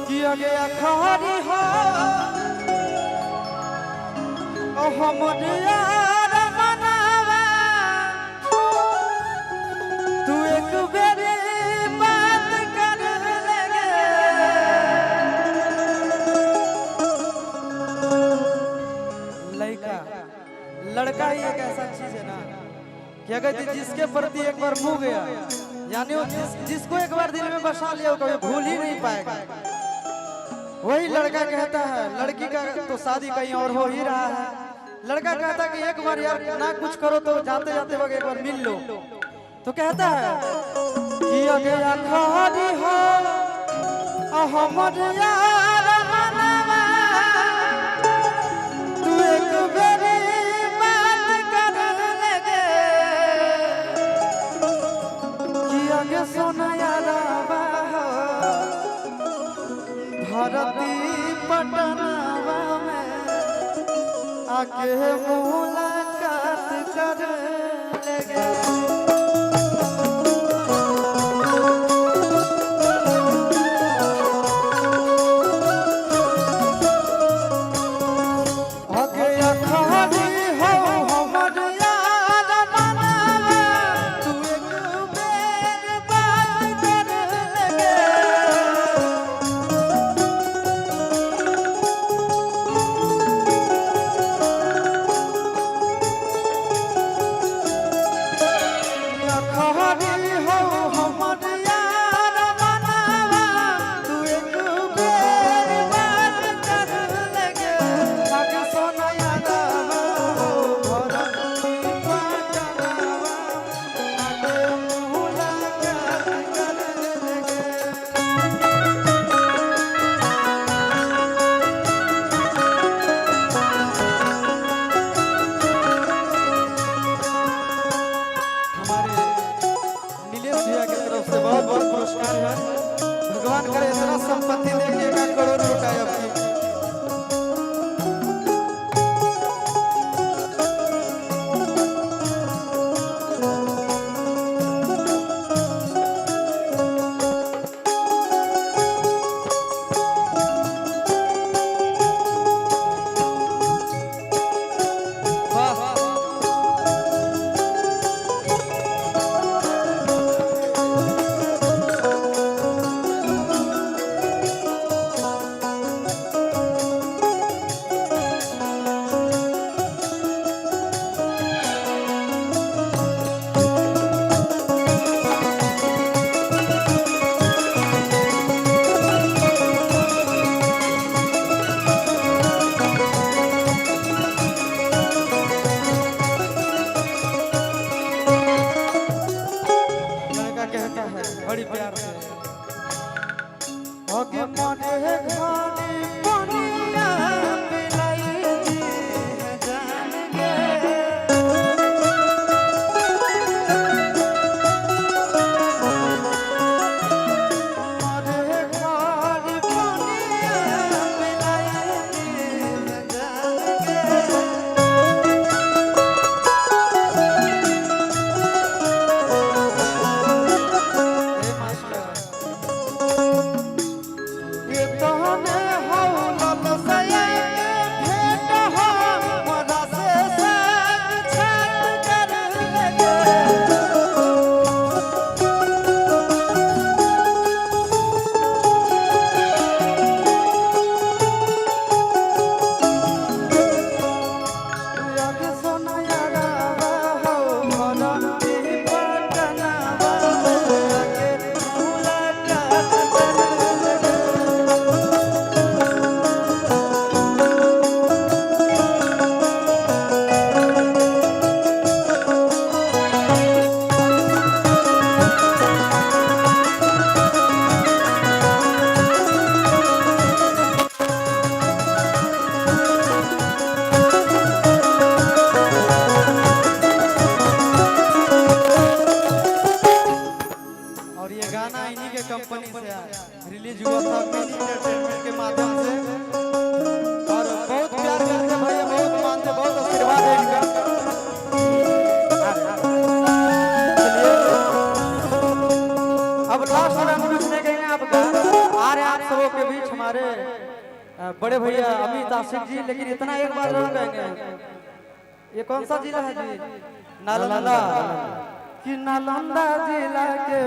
किया गया खारी हो हमर यार मनावा तू एक बेरी बात कर लेगे लड़का ही एक ऐसा चीज है ना कि अगर जिसके प्रति एक बार मुँह गया यानी वो जिसको एक बार दिल में बसा लिया वो कभी भूल ही नहीं पाएगा। वही लड़का कहता है, लड़की का तो शादी कहीं और हो ही रहा है, लड़का कहता है कि एक बार यार ना कुछ करो तो जाते जाते वक्त एक बार मिल लो। तो कहता है कि अगर खाली हो हमर यार मनवा तू एक बेरी बात कर लेगे कि अगर सोना यारा भारती पटनावा में आके मुलाकात कर लेगे। भगवान करे इतना संपत्ति देखिए 1 करोड़ रुपया आपकी। बड़ी प्यार से आगे मने घानी पनिया पिलाई जी जान गे मने घानी पनिया पिलाई जी जान गे कंपनी से रिलीज हुआ था एंटरटेनमेंट के माध्यम से और बहुत प्यार करते भैया, बहुत मानते, बहुत आशीर्वाद है इनका। अब लास्ट में हम कुछ नहीं कहेंगे आपका, आ रहे आप सब दर्शकों के बीच हमारे बड़े भैया अमित आशिक जी, लेकिन इतना एक बार जरूर कहेंगे, ये कौन सा जिला है जी? नालंदा। कि नालंदा जिला के